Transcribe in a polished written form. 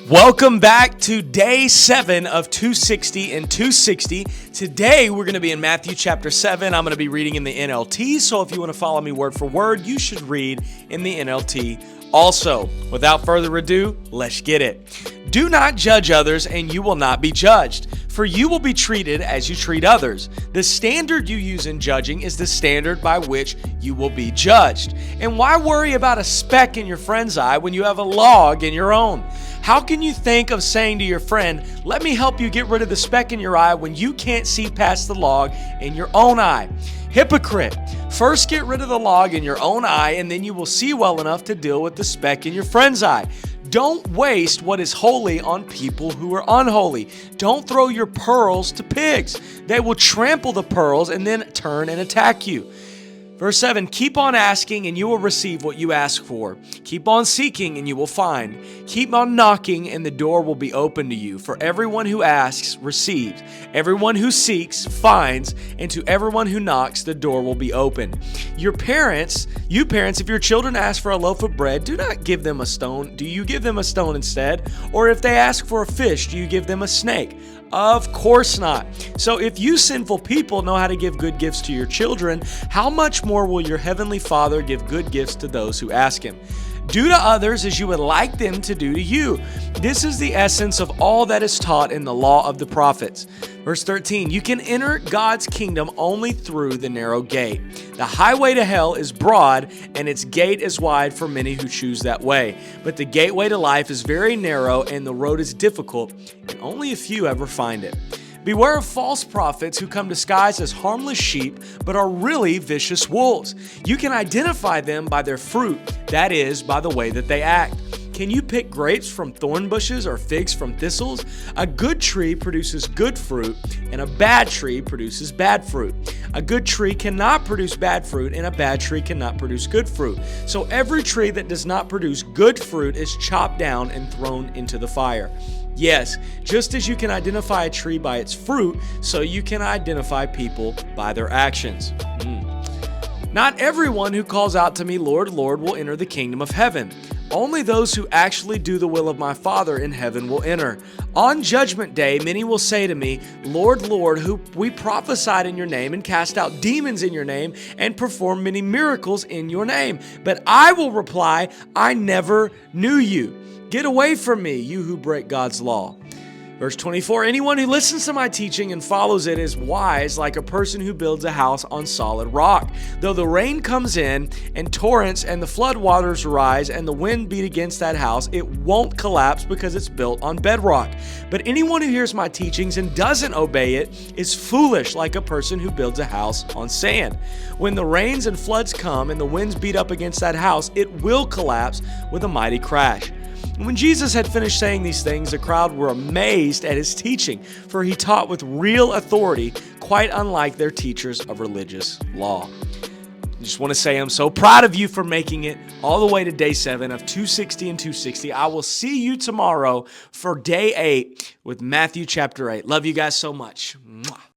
Welcome back to day 7 of 260 and 260. Today we're going to be in Matthew chapter 7. I'm going to be reading in the NLT, so if you want to follow me word for word, you should read in the NLT also. Without further ado, let's get it. Do not judge others, and you will not be judged, for you will be treated as you treat others. The standard you use in judging is the standard by which you will be judged. And why worry about a speck in your friend's eye when you have a log in your own? How can you think of saying to your friend, "Let me help you get rid of the speck in your eye," when you can't see past the log in your own eye? Hypocrite! First get rid of the log in your own eye, and then you will see well enough to deal with the speck in your friend's eye. Don't waste what is holy on people who are unholy. Don't throw your pearls to pigs. They will trample the pearls and then turn and attack you. Verse 7, keep on asking and you will receive what you ask for. Keep on seeking and you will find. Keep on knocking and the door will be open to you. For everyone who asks receives. Everyone who seeks finds. And to everyone who knocks, the door will be open. You parents, if your children ask for a loaf of bread, do not give them a stone. Do you give them a stone instead? Or if they ask for a fish, do you give them a snake? Of course not. So if you sinful people know how to give good gifts to your children, how much more will your heavenly Father give good gifts to those who ask Him? Do to others as you would like them to do to you. This is the essence of all that is taught in the law of the prophets. Verse 13, you can enter God's kingdom only through the narrow gate. The highway to hell is broad, and its gate is wide for many who choose that way. But the gateway to life is very narrow, and the road is difficult, and only a few ever find it. Beware of false prophets who come disguised as harmless sheep, but are really vicious wolves. You can identify them by their fruit, that is, by the way that they act. Can you pick grapes from thorn bushes or figs from thistles? A good tree produces good fruit, and a bad tree produces bad fruit. A good tree cannot produce bad fruit, and a bad tree cannot produce good fruit. So every tree that does not produce good fruit is chopped down and thrown into the fire. Yes, just as you can identify a tree by its fruit, so you can identify people by their actions. Not everyone who calls out to me, "Lord, Lord," will enter the kingdom of heaven. Only those who actually do the will of my Father in heaven will enter. On judgment day, many will say to me, "Lord, Lord, who we prophesied in your name and cast out demons in your name and performed many miracles in your name." But I will reply, "I never knew you. Get away from me, you who break God's law." Verse 24, anyone who listens to my teaching and follows it is wise like a person who builds a house on solid rock. Though the rain comes in and torrents and the flood waters rise and the wind beat against that house, it won't collapse because it's built on bedrock. But anyone who hears my teachings and doesn't obey it is foolish like a person who builds a house on sand. When the rains and floods come and the winds beat up against that house, it will collapse with a mighty crash. When Jesus had finished saying these things, the crowd were amazed at his teaching, for he taught with real authority, quite unlike their teachers of religious law. I just want to say I'm so proud of you for making it all the way to day 7 of 260 and 260. I will see you tomorrow for day 8 with Matthew chapter 8. Love you guys so much. Mwah.